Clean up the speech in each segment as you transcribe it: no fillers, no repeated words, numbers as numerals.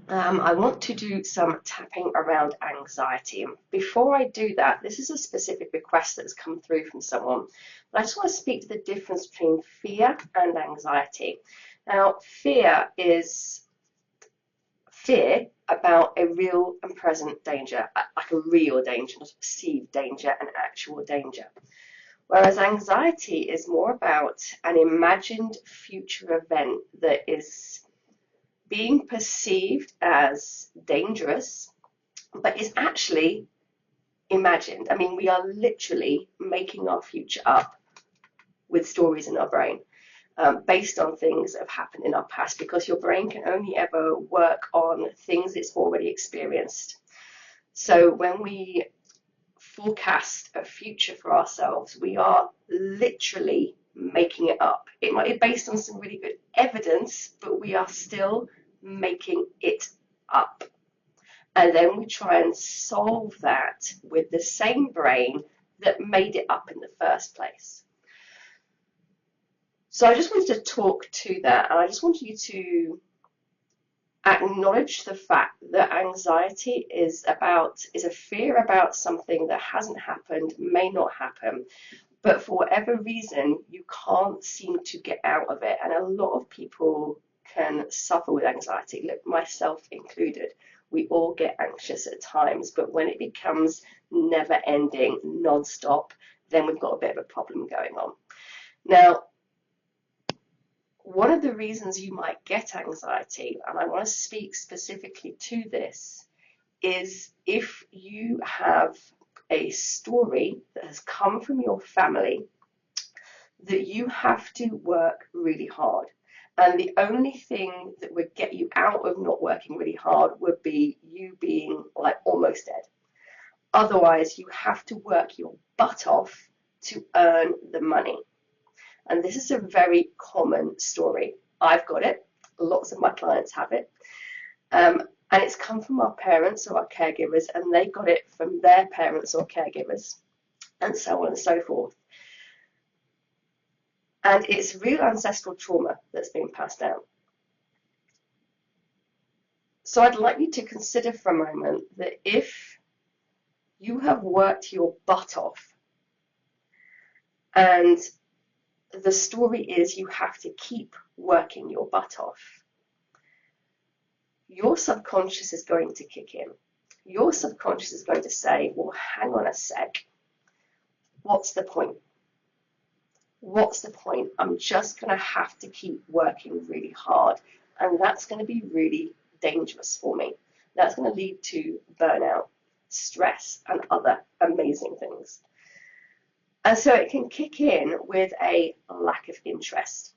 I want to do some tapping around anxiety. And before I do that, this is a specific request that has come through from someone. But I just want to speak to the difference between fear and anxiety. Now, fear is fear about a real and present danger, like a real danger, not a perceived danger, an actual danger. Whereas anxiety is more about an imagined future event that is being perceived as dangerous, but is actually imagined. I mean, we are literally making our future up with stories in our brain, based on things that have happened in our past, because your brain can only ever work on things it's already experienced. So when we forecast a future for ourselves, we are literally making it up. It might be based on some really good evidence, but we are still making it up. And then we try and solve that with the same brain that made it up in the first place. So I just wanted to talk to that, and I just want you to acknowledge the fact that anxiety is a fear about something that hasn't happened, may not happen, but for whatever reason you can't seem to get out of it. And a lot of people can suffer with anxiety, look, myself included. We all get anxious at times, but when it becomes never ending, non-stop, then we've got a bit of a problem going on. Now, one of the reasons you might get anxiety, and I want to speak specifically to this, is if you have a story that has come from your family that you have to work really hard. And the only thing that would get you out of not working really hard would be you being like almost dead. Otherwise, you have to work your butt off to earn the money. And this is a very common story. I've got it. Lots of my clients have it. And it's come from our parents or our caregivers, and they got it from their parents or caregivers, and so on and so forth. And it's real ancestral trauma that's being passed down. So I'd like you to consider for a moment that if you have worked your butt off, and the story is you have to keep working your butt off, your subconscious is going to kick in. Your subconscious is going to say, well, hang on a sec. What's the point? What's the point? I'm just going to have to keep working really hard. And that's going to be really dangerous for me. That's going to lead to burnout, stress, and other amazing things. And so it can kick in with a lack of interest,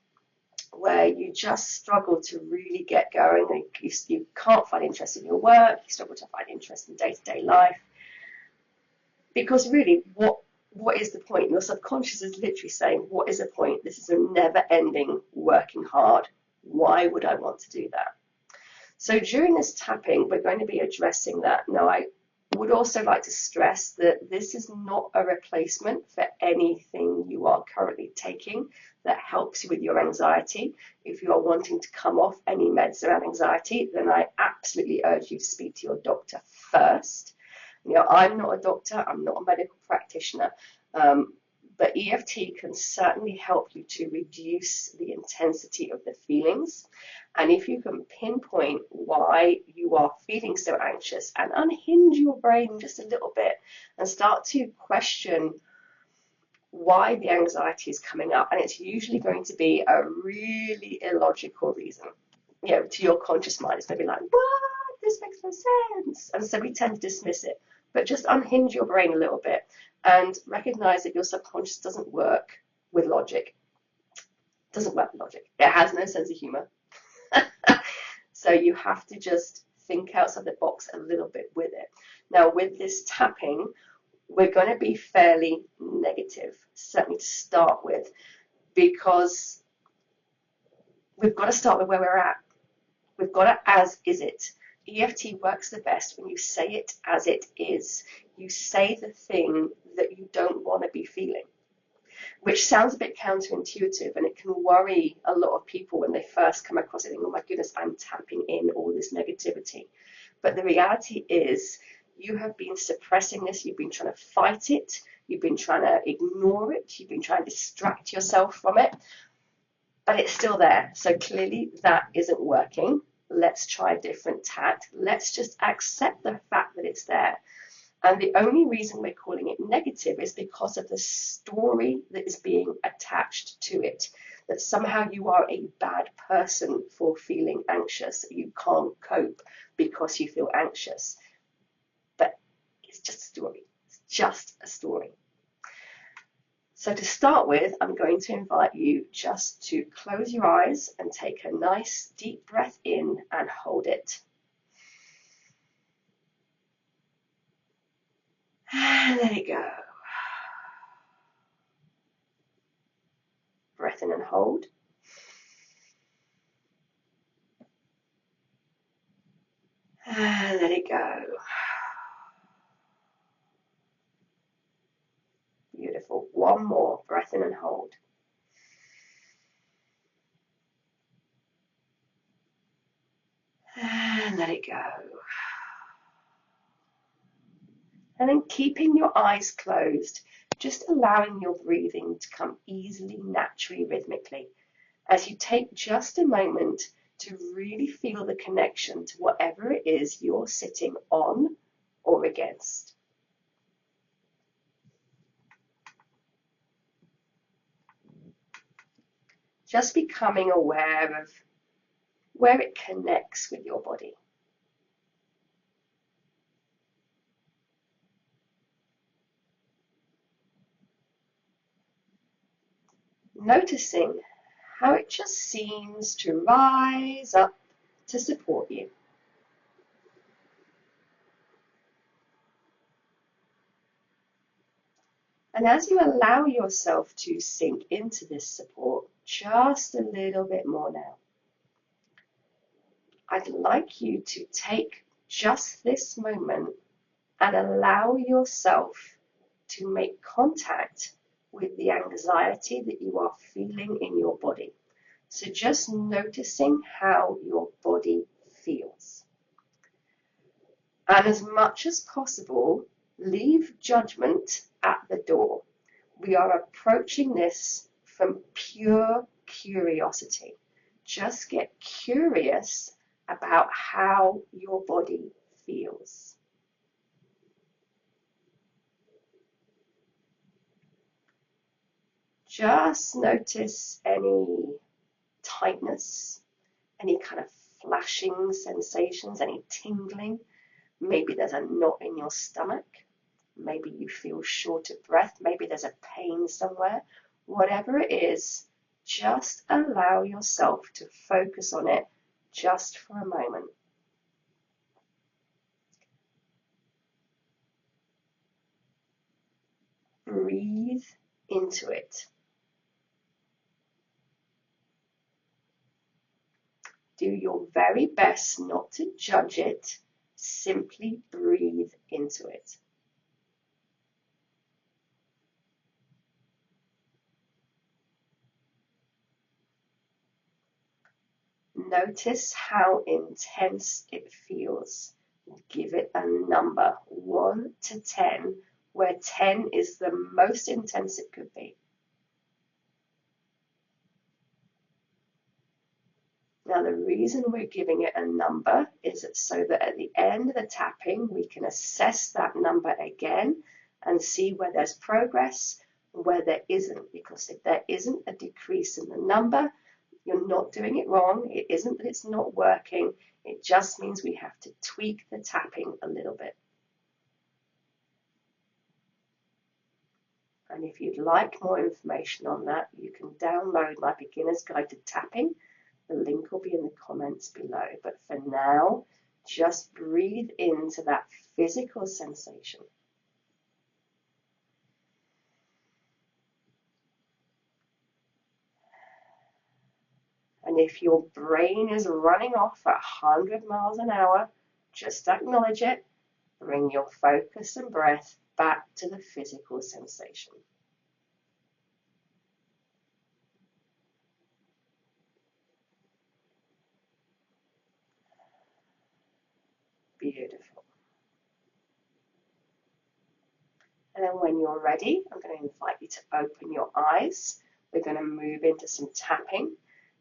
where you just struggle to really get going. You can't find interest in your work, you struggle to find interest in day-to-day life. Because really, what is the point? Your subconscious is literally saying, what is the point? This is a never-ending working hard. Why would I want to do that? So during this tapping, we're going to be addressing that. Now, I would also like to stress that this is not a replacement for anything you are currently taking that helps you with your anxiety. If you are wanting to come off any meds around anxiety, then I absolutely urge you to speak to your doctor first. You know, I'm not a doctor, I'm not a medical practitioner, but EFT can certainly help you to reduce the intensity of the feelings. And if you can pinpoint why you are feeling so anxious and unhinge your brain just a little bit and start to question why the anxiety is coming up, and it's usually going to be a really illogical reason. You know, to your conscious mind, it's going to be like, what? This makes no sense. And so we tend to dismiss it. But just unhinge your brain a little bit and recognize that your subconscious doesn't work with logic. It doesn't work with logic. It has no sense of humor. So you have to just think outside the box a little bit with it. Now, with this tapping, we're going to be fairly negative, certainly to start with, because we've got to start with where we're at. We've got to as is it. EFT works the best when you say it as it is. You say the thing that you don't want to be feeling, which sounds a bit counterintuitive, and it can worry a lot of people when they first come across it. Think, oh my goodness, I'm tapping in all this negativity. But the reality is you have been suppressing this, you've been trying to fight it, you've been trying to ignore it, you've been trying to distract yourself from it, but it's still there. So clearly that isn't working. Let's try a different tact. Let's just accept the fact that it's there. And the only reason we're calling it negative is because of the story that is being attached to it. That somehow you are a bad person for feeling anxious. You can't cope because you feel anxious. But it's just a story. It's just a story. So to start with, I'm going to invite you just to close your eyes and take a nice deep breath in and hold it. And let it go. Breath in and hold. And let it go. Beautiful. One more. Breath in and hold. And let it go. And then keeping your eyes closed, just allowing your breathing to come easily, naturally, rhythmically, as you take just a moment to really feel the connection to whatever it is you're sitting on or against. Just becoming aware of where it connects with your body. Noticing how it just seems to rise up to support you. And as you allow yourself to sink into this support just a little bit more now, I'd like you to take just this moment and allow yourself to make contact with the anxiety that you are feeling in your body. So just noticing how your body feels. And as much as possible, leave judgment at the door. We are approaching this from pure curiosity. Just get curious about how your body feels. Just notice any tightness, any kind of flashing sensations, any tingling. Maybe there's a knot in your stomach. Maybe you feel short of breath. Maybe there's a pain somewhere. Whatever it is, just allow yourself to focus on it just for a moment. Breathe into it. Do your very best not to judge it. Simply breathe into it. Notice how intense it feels. Give it a number, 1 to 10, where 10 is the most intense it could be. Now, the reason we're giving it a number is so that at the end of the tapping, we can assess that number again and see where there's progress and where there isn't. Because if there isn't a decrease in the number, you're not doing it wrong. It isn't that it's not working. It just means we have to tweak the tapping a little bit. And if you'd like more information on that, you can download my Beginner's Guide to Tapping. The link will be in the comments below. But for now, just breathe into that physical sensation. And if your brain is running off at 100 miles an hour, just acknowledge it. Bring your focus and breath back to the physical sensation. Beautiful. And then when you're ready, I'm going to invite you to open your eyes. We're going to move into some tapping.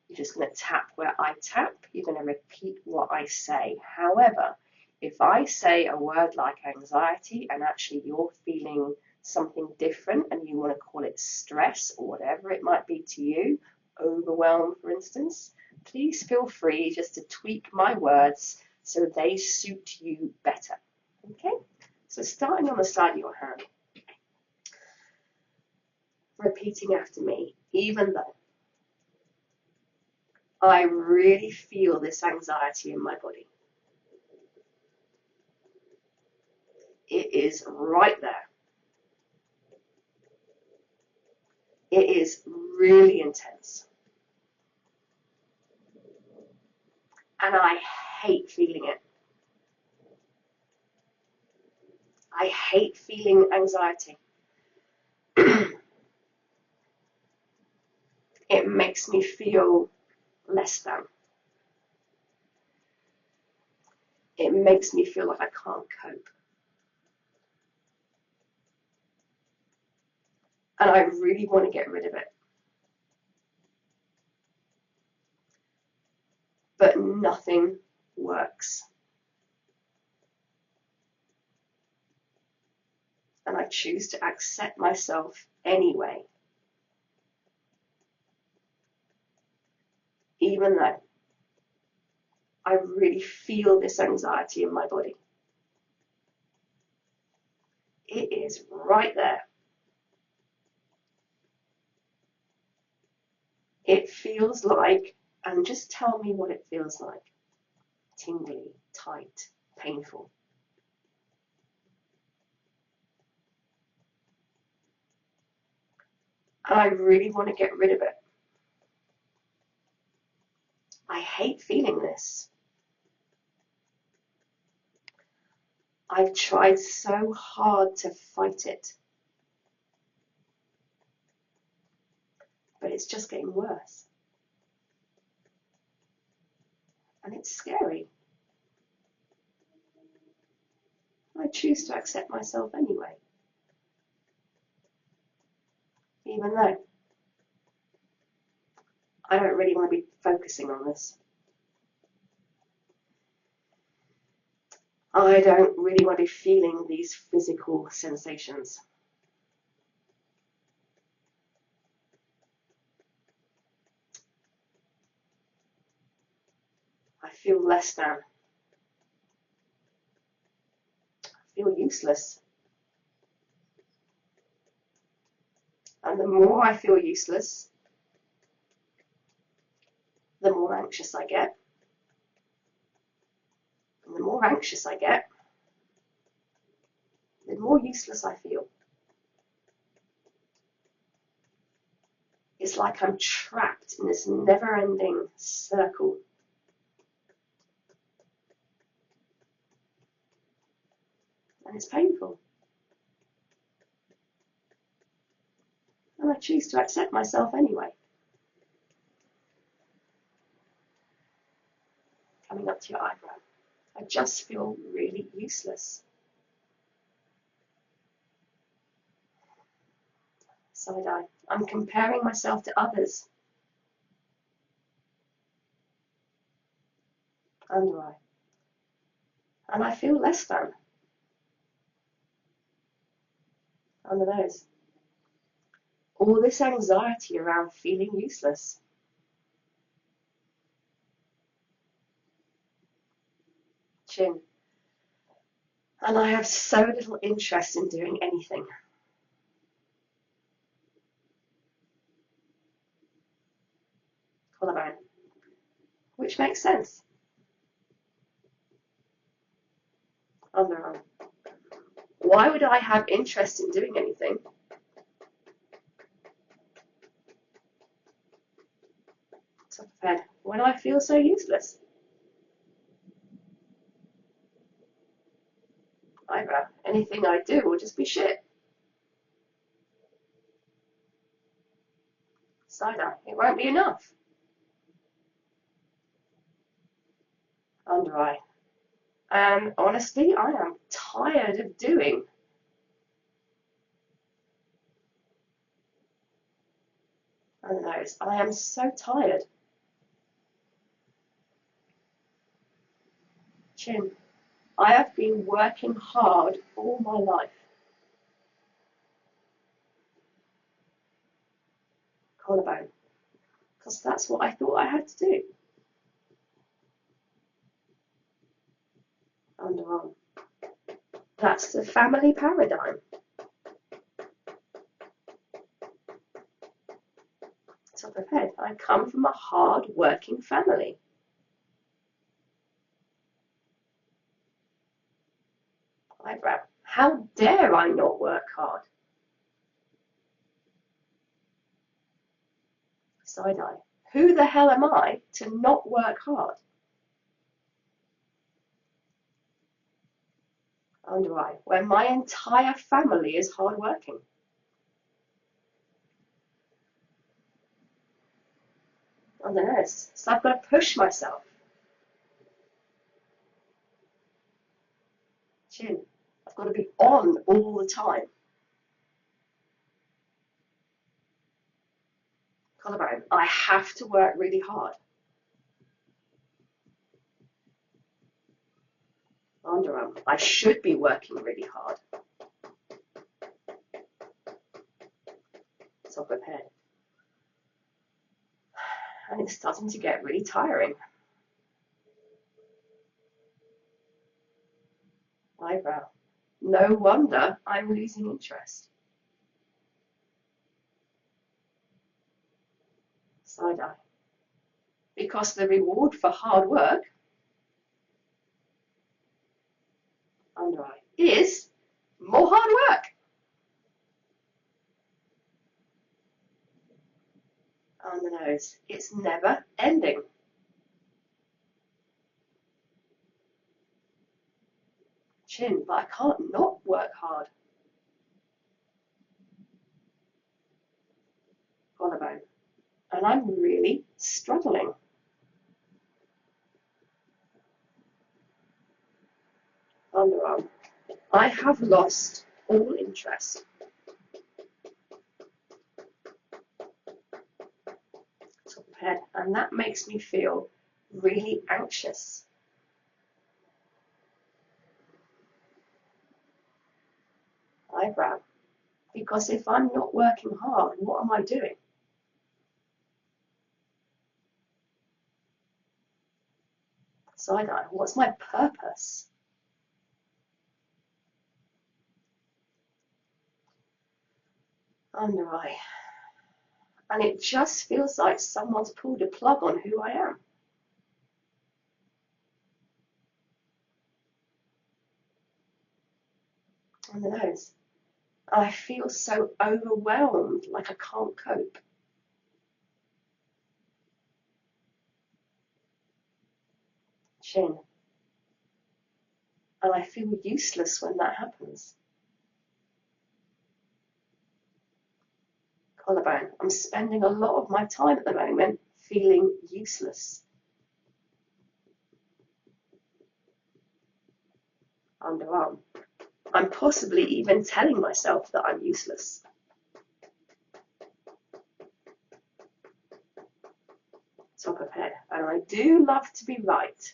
You're just going to tap where I tap. You're going to repeat what I say. However, if I say a word like anxiety and actually you're feeling something different and you want to call it stress or whatever it might be to you, overwhelm for instance, please feel free just to tweak my words so they suit you better. Okay? So starting on the side of your hand, repeating after me, even though I really feel this anxiety in my body. It is right there. It is really intense. And I hate feeling it. I hate feeling anxiety. It makes me feel less than. It makes me feel like I can't cope. And I really want to get rid of it. But nothing works. And I choose to accept myself anyway. Even though I really feel this anxiety in my body. It is right there. It feels like, and just tell me what it feels like. Tingly, tight, painful. And I really want to get rid of it. I hate feeling this. I've tried so hard to fight it. But it's just getting worse. And it's scary. I choose to accept myself anyway. Even though I don't really want to be focusing on this. I don't really want to be feeling these physical sensations. I feel less than. I feel useless. And the more I feel useless, the more anxious I get. And the more anxious I get, the more useless I feel. It's like I'm trapped in this never-ending circle. And it's painful. And I choose to accept myself anyway. Coming up to your eyebrow. I just feel really useless. Side eye. I'm comparing myself to others. Under eye. And I feel less than. Under nose. All this anxiety around feeling useless. Chin. And I have so little interest in doing anything. Collarbone. Which makes sense. Underarm. Why would I have interest in doing anything? Top of head. When I feel so useless. Eyebrow. Anything I do will just be shit. Side eye. It won't be enough. Under eye. And honestly, I am tired of doing. I don't know, I am so tired. Chin, I have been working hard all my life. Collarbone. Because that's what I thought I had to do. Underarm. That's the family paradigm. Top of head. I come from a hard-working family. Eyebrow. How dare I not work hard? Side eye. Who the hell am I to not work hard? Under eye. When my entire family is hardworking. Under nose. So I've got to push myself. Chin. I've got to be on all the time. Collarbone. I have to work really hard. Underarm. I should be working really hard. Top of head. And it's starting to get really tiring. Eyebrow. No wonder I'm losing interest. Side eye. Because the reward for hard work, under eye, is more hard work. On the nose. It's never ending. Chin, but I can't not work hard. Collarbone. And I'm really struggling. Underarm. I have lost all interest. Top of head. And that makes me feel really anxious. Eyebrow. Because if I'm not working hard, what am I doing? Side eye. What's my purpose? Under eye. And it just feels like someone's pulled a plug on who I am. On the nose. I feel so overwhelmed, like I can't cope. Chin. And I feel useless when that happens. Collarbone. I'm spending a lot of my time at the moment feeling useless. Underarm. I'm possibly even telling myself that I'm useless. Top of head. And I do love to be right.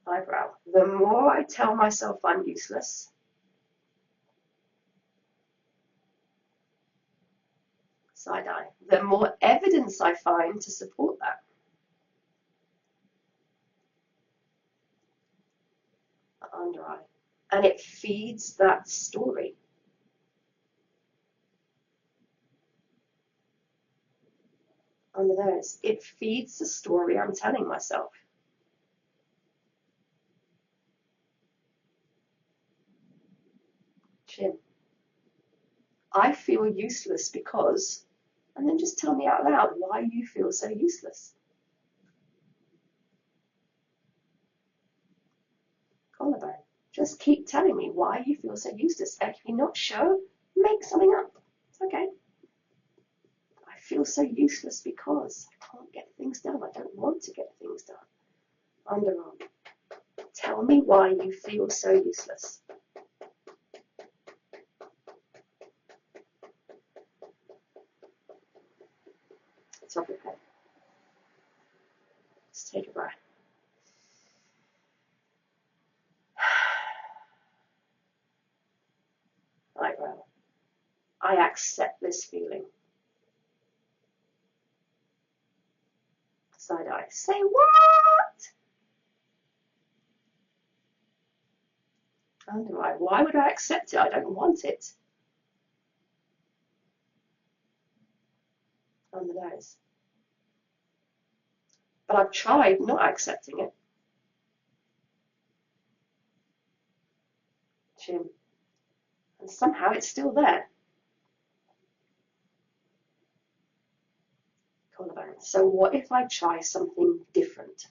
Eyebrow. The more I tell myself I'm useless, side eye, the more evidence I find to support that. Under eye. And it feeds that story. On the nose. It feeds the story I'm telling myself. Chin. I feel useless because, and then just tell me out loud why you feel so useless. Collarbone. Just keep telling me why you feel so useless. And if you're not sure, make something up. It's okay. I feel so useless because. can't get things done. I don't want to get things done. Underarm. Tell me why you feel so useless. Top of head. Let's take a breath. Eyebrow. I accept this feeling. Side eye. Say what? Under eye. Why would I accept it? I don't want it. On the nose. But I've tried not accepting it. Chin. And somehow it's still there. Collarbone. So what if I try something different?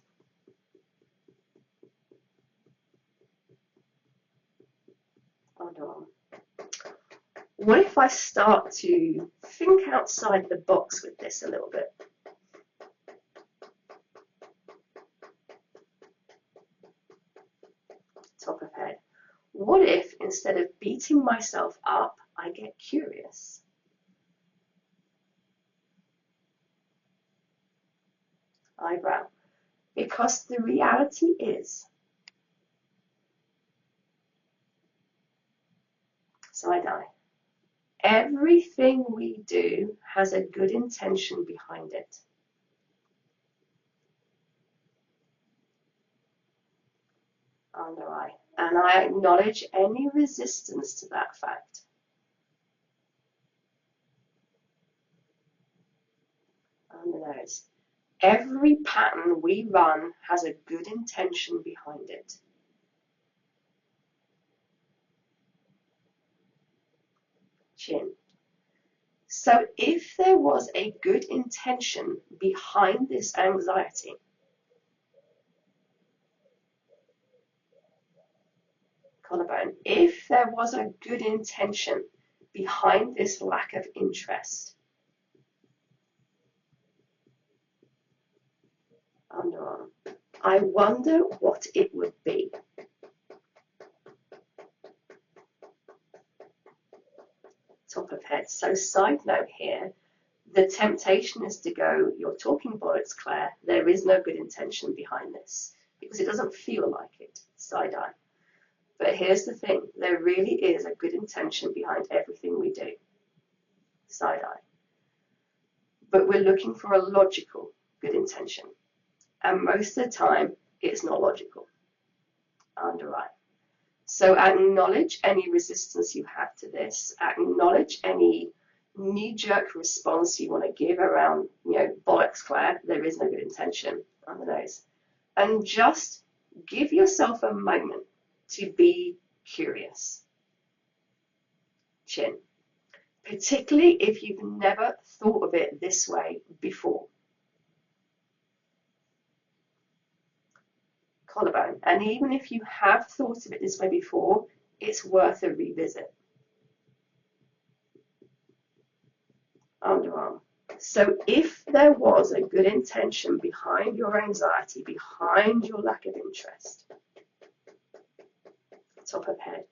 Underarm. What if I start to think outside the box with this a little bit? Top of head. What if instead of beating myself up, I get curious? Eyebrow. Because the reality is, side eye, everything we do has a good intention behind it. Under eye. And I acknowledge any resistance to that fact. Under nose. Every pattern we run has a good intention behind it. Chin. So if there was a good intention behind this anxiety, collarbone, if there was a good intention behind this lack of interest, underarm, I wonder what it would be. Top of head. So side note here, the temptation is to go, you're talking bollocks, Claire, there is no good intention behind this, because it doesn't feel like it, side eye. But here's the thing, there really is a good intention behind everything we do, side eye. But we're looking for a logical good intention, and most of the time it's not logical, under eye. So acknowledge any resistance you have to this, acknowledge any knee-jerk response you want to give around, bollocks, Claire, there is no good intention, on the nose. And just give yourself a moment to be curious. Chin. Particularly if you've never thought of it this way before. Collarbone. And even if you have thought of it this way before, it's worth a revisit. Underarm. So if there was a good intention behind your anxiety, behind your lack of interest, top of head,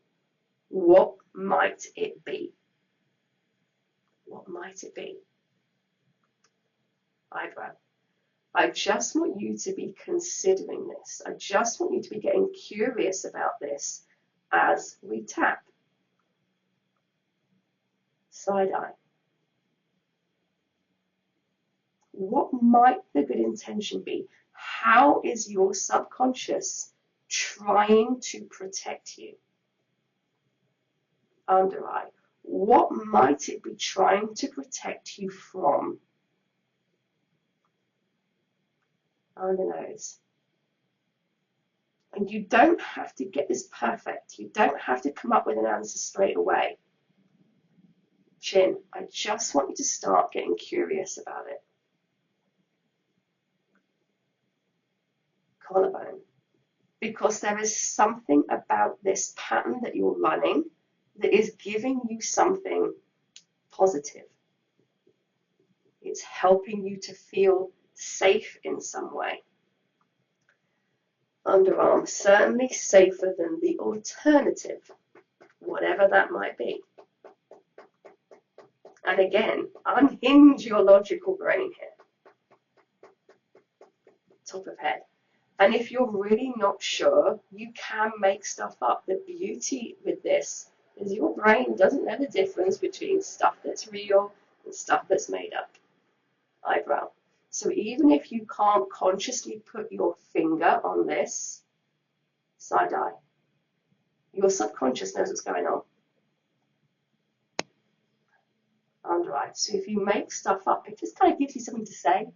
what might it be? What might it be? Eyebrow. I just want you to be considering this. I just want you to be getting curious about this as we tap. Side eye. What might the good intention be? How is your subconscious trying to protect you? Under eye. What might it be trying to protect you from? Under nose. And you don't have to get this perfect. You don't have to come up with an answer straight away. Chin. I just want you to start getting curious about it. Collarbone. Because there is something about this pattern that you're running that is giving you something positive. It's helping you to feel safe in some way. Underarm, certainly safer than the alternative, whatever that might be. And again, unhinge your logical brain here. Top of head. And if you're really not sure, you can make stuff up. The beauty with this is your brain doesn't know the difference between stuff that's real and stuff that's made up. Eyebrow. So even if you can't consciously put your finger on this, side eye, your subconscious knows what's going on. Under eye. So if you make stuff up, it just kind of gives you something to say.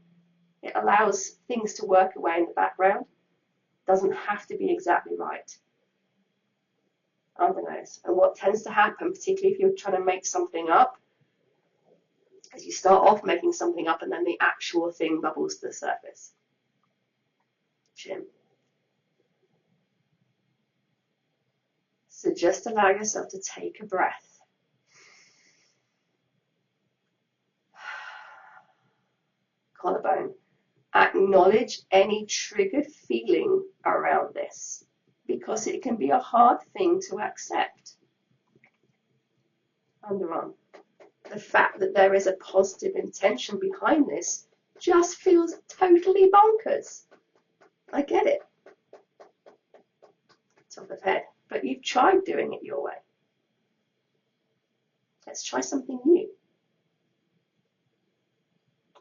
It allows things to work away in the background. Doesn't have to be exactly right. Under nose. And what tends to happen, particularly if you're trying to make something up, is you start off making something up and then the actual thing bubbles to the surface. Chin. So just allow yourself to take a breath. Collarbone. Acknowledge any triggered feeling around this, because it can be a hard thing to accept. Underarm. The fact that there is a positive intention behind this just feels totally bonkers. I get it. Top of head. But you've tried doing it your way. Let's try something new.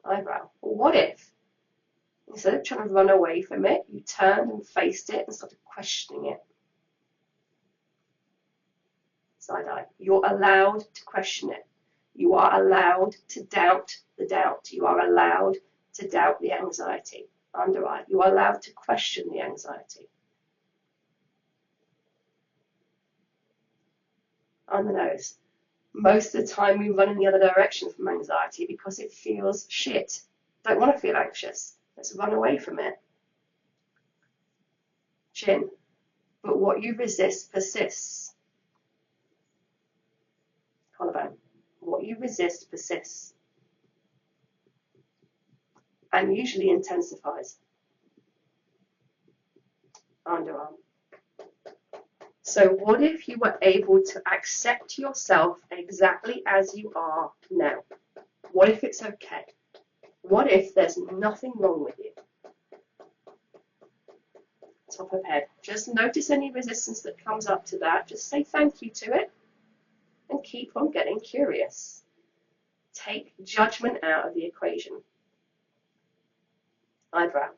Eyebrow. Well, what if, instead of trying to run away from it, you turned and faced it and started questioning it? Side eye. You're allowed to question it. You are allowed to doubt the doubt. You are allowed to doubt the anxiety. Under eye. You are allowed to question the anxiety. On the nose. Most of the time we run in the other direction from anxiety because it feels shit. Don't want to feel anxious. Let's run away from it. Chin. But what you resist persists. Collarbone. What you resist persists. And usually intensifies. Underarm. So what if you were able to accept yourself exactly as you are now? What if it's okay? What if there's nothing wrong with you? Top of head. Just notice any resistance that comes up to that. Just say thank you to it and keep on getting curious. Take judgment out of the equation. Eyebrow.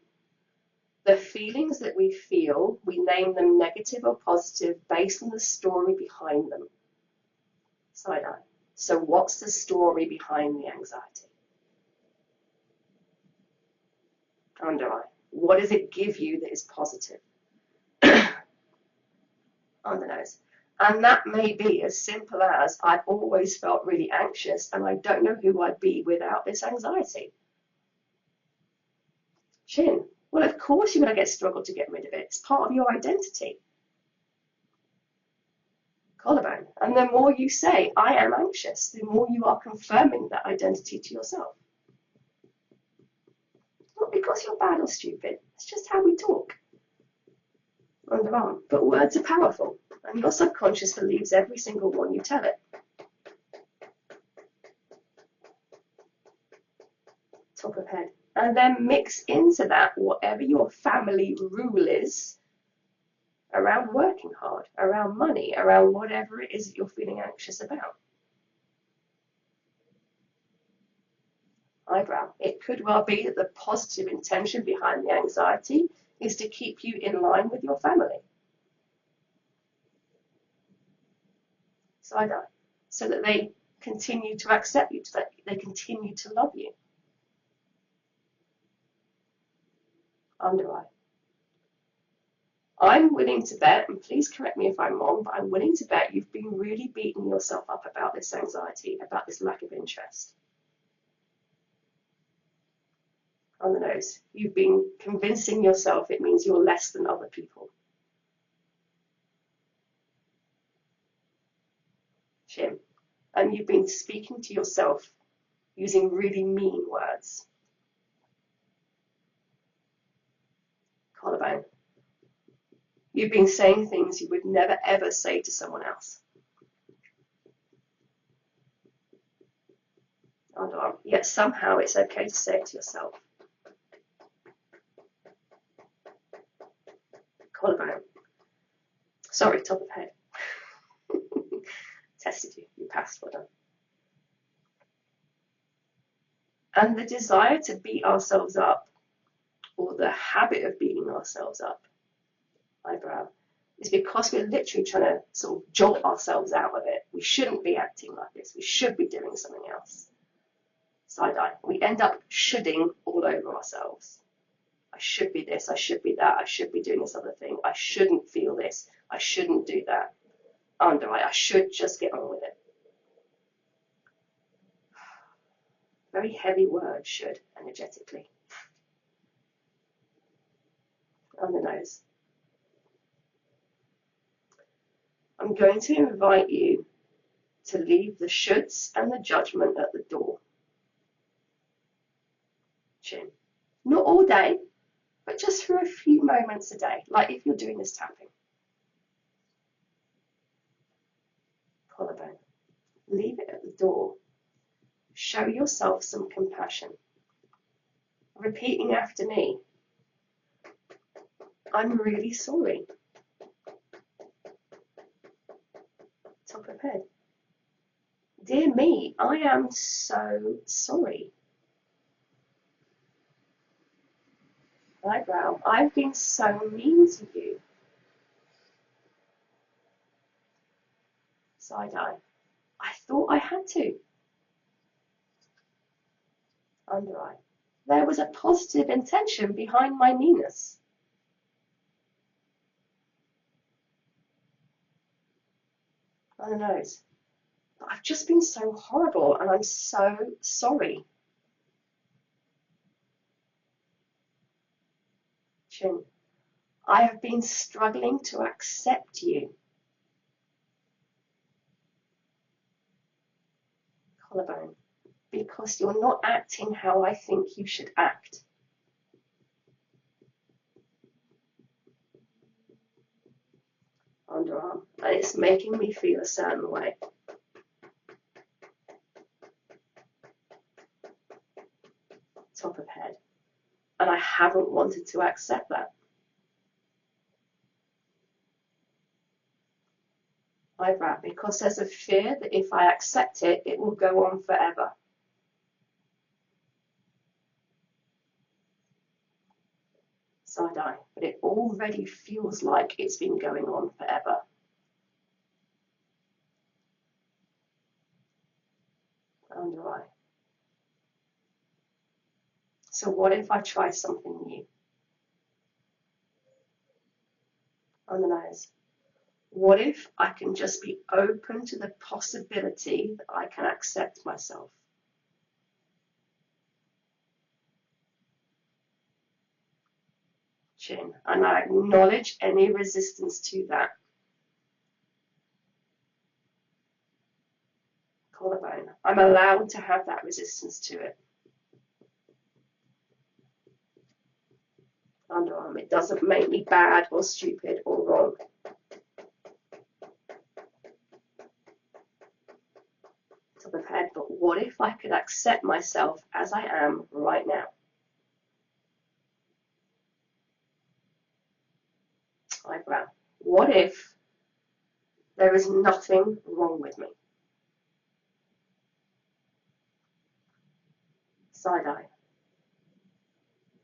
The feelings that we feel, we name them negative or positive based on the story behind them. Side eye. So what's the story behind the anxiety? Under eye. What does it give you that is positive? On the nose. And that may be as simple as, I've always felt really anxious and I don't know who I'd be without this anxiety. Chin. Well, of course you're going to struggle to get rid of it. It's part of your identity. Collarbone. And the more you say, I am anxious, the more you are confirming that identity to yourself. Not because you're bad or stupid. It's just how we talk. Underarm. But words are powerful, and your subconscious believes every single one you tell it. Top of head. And then mix into that whatever your family rule is around working hard, around money, around whatever it is that you're feeling anxious about. Eyebrow. It could well be that the positive intention behind the anxiety is to keep you in line with your family. Side eye. So that they continue to accept you, so that they continue to love you. Under eye. I'm willing to bet, and please correct me if I'm wrong, but I'm willing to bet you've been really beating yourself up about this anxiety, about this lack of interest. On the nose. You've been convincing yourself it means you're less than other people. Chin. And you've been speaking to yourself using really mean words. Collarbone. You've been saying things you would never ever say to someone else. Underarm. Yet somehow it's okay to say it to yourself. Collarbone. Sorry, top of head. Tested you. You passed. Well done. And the desire to beat ourselves up, or the habit of beating ourselves up, eyebrow, is because we're literally trying to sort of jolt ourselves out of it. We shouldn't be acting like this. We should be doing something else. Side eye. We end up shoulding all over ourselves. I should be this. I should be that. I should be doing this other thing. I shouldn't feel this. I shouldn't do that. Under eye. I should just get on with it. Very heavy word, should, energetically. On the nose. I'm going to invite you to leave the shoulds and the judgment at the door. Chin. Not all day, but just for a few moments a day, like if you're doing this tapping. Collarbone. Leave it at the door. Show yourself some compassion. Repeating after me. I'm really sorry. Top of head. Dear me, I am so sorry. Eyebrow. I've been so mean to you. Side eye. I thought I had to. Under eye. There was a positive intention behind my meanness. On the nose. But I've just been so horrible and I'm so sorry. Chin. I have been struggling to accept you. Collarbone. Because you're not acting how I think you should act. Underarm. And it's making me feel a certain way. Top of head. And I haven't wanted to accept that. Eyebrow. Because there's a fear that if I accept it, it will go on forever. Side eye. But it already feels like it's been going on forever. Under eye. So what if I try something new? On the nose. What if I can just be open to the possibility that I can accept myself? Chin. And I acknowledge any resistance to that. Collarbone. I'm allowed to have that resistance to it. Underarm. It doesn't make me bad or stupid or wrong. Top of head. But what if I could accept myself as I am right now? Eyebrow. What if there is nothing wrong with me? Side eye.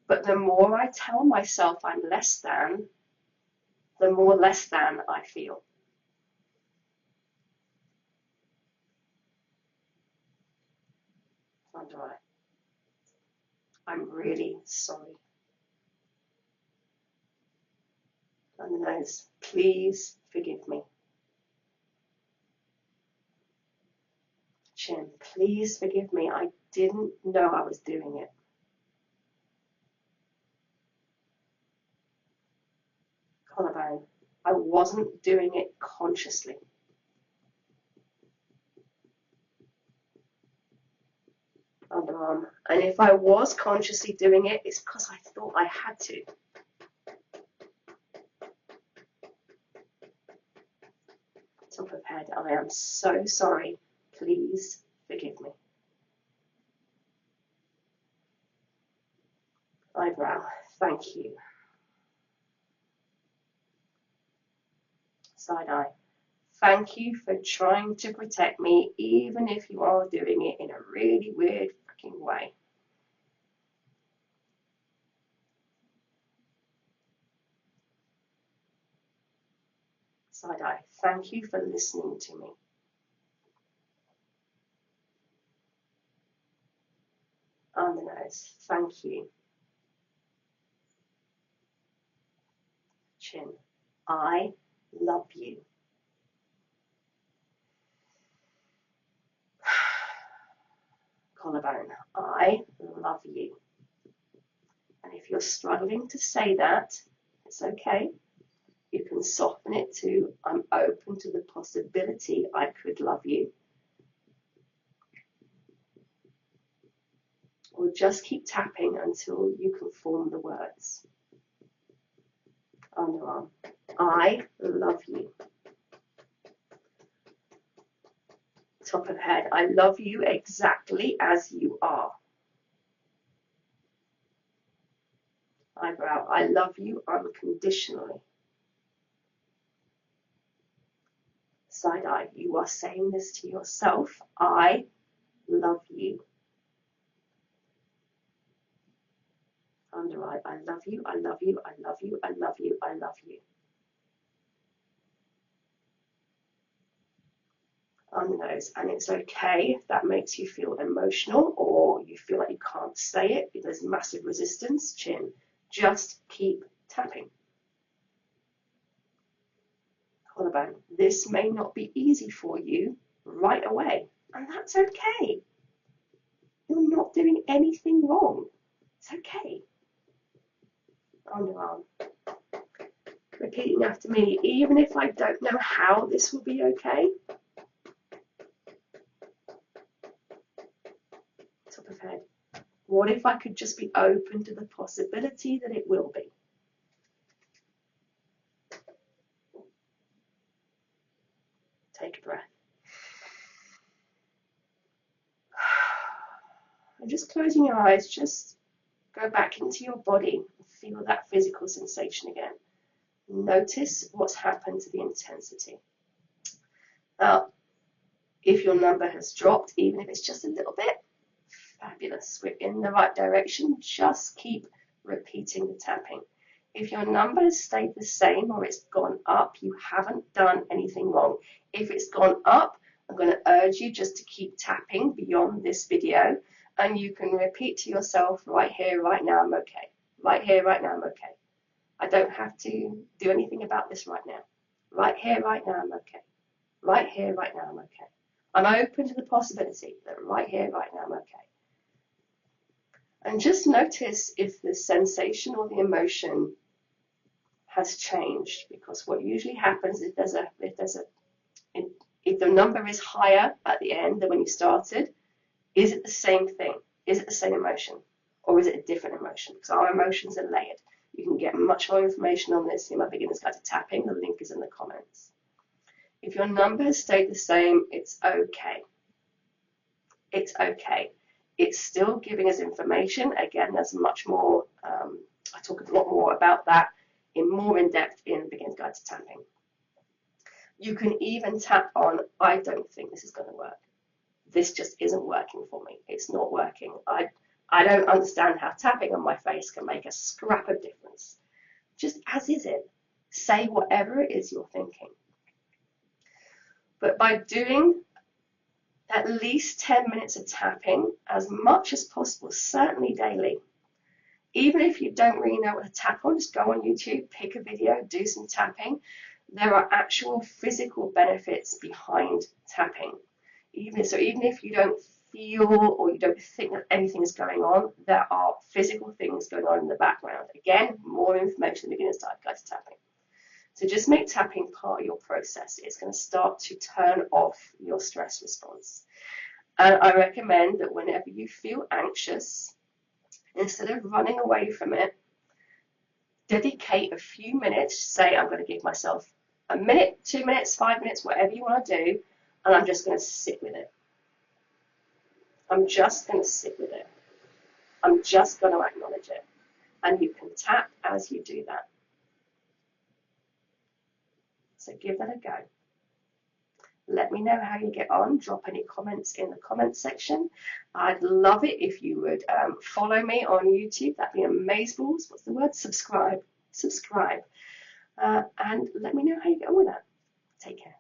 But the more I tell myself I'm less than, the more less than I feel. Under eye. I'm really sorry. On the nose. Please forgive me. Chin. Please forgive me. I didn't know I was doing it. Collarbone. I wasn't doing it consciously. Underarm. And if I was consciously doing it, it's because I thought I had to. Top of head, I am so sorry. Please forgive me. Eyebrow, thank you. Side eye, thank you for trying to protect me, even if you are doing it in a really weird freaking way. Side eye, thank you for listening to me. On the nose, thank you. Chin, I love you. Collarbone, I love you. And if you're struggling to say that, it's okay. You can soften it to, I'm open to the possibility I could love you. Or just keep tapping until you can form the words. Underarm, I love you. Top of head, I love you exactly as you are. Eyebrow, I love you unconditionally. Side eye, you are saying this to yourself. I love you. Under eye, I love you, I love you, I love you, I love you, I love you. On the nose, and it's okay if that makes you feel emotional or you feel like you can't say it, if there's massive resistance. Chin, just keep tapping. Collarbone, this may not be easy for you right away, and that's okay. You're not doing anything wrong. It's okay. Underarm, repeating after me, even if I don't know how this will be okay. Top of head, what if I could just be open to the possibility that it will be? Take a breath. And just closing your eyes, just go back into your body and feel that physical sensation again. Notice what's happened to the intensity. Now, if your number has dropped, even if it's just a little bit, fabulous. We're in the right direction. Just keep repeating the tapping. If your number has stayed the same or it's gone up, you haven't done anything wrong. If it's gone up, I'm going to urge you just to keep tapping beyond this video, and you can repeat to yourself, right here, right now, I'm okay. Right here, right now, I'm okay. I don't have to do anything about this right now. Right here, right now, I'm okay. Right here, right now, I'm okay. I'm open to the possibility that right here, right now, I'm okay. And just notice if the sensation or the emotion has changed, because what usually happens if the number is higher at the end than when you started, is it the same thing? Is it the same emotion? Or is it a different emotion? Because our emotions are layered. You can get much more information on this in my beginner's guide to tapping. The link is in the comments. If your number has stayed the same, it's okay. It's okay. It's still giving us information. Again, there's much more, I talk a lot more about that more in depth in Beginner's Guide to Tapping. You can even tap on, I don't think this is going to work. This just isn't working for me. It's not working. I don't understand how tapping on my face can make a scrap of difference. Just as is it. Say whatever it is you're thinking. But by doing at least 10 minutes of tapping, as much as possible, certainly daily, even if you don't really know what to tap on, just go on YouTube, pick a video, do some tapping. There are actual physical benefits behind tapping. Even if you don't feel or you don't think that anything is going on, there are physical things going on in the background. Again, more information in the Beginner's Guide to Tapping. So just make tapping part of your process. It's going to start to turn off your stress response. And I recommend that whenever you feel anxious, instead of running away from it, dedicate a few minutes. Say, I'm going to give myself a minute, 2 minutes, 5 minutes, whatever you want to do, and I'm just going to sit with it. I'm just going to sit with it. I'm just going to acknowledge it. And you can tap as you do that. So give that a go. Let me know how you get on. Drop any comments in the comments section. I'd love it if you would follow me on YouTube. That'd be amazeballs. What's the word? Subscribe. And let me know how you get on with that. Take care.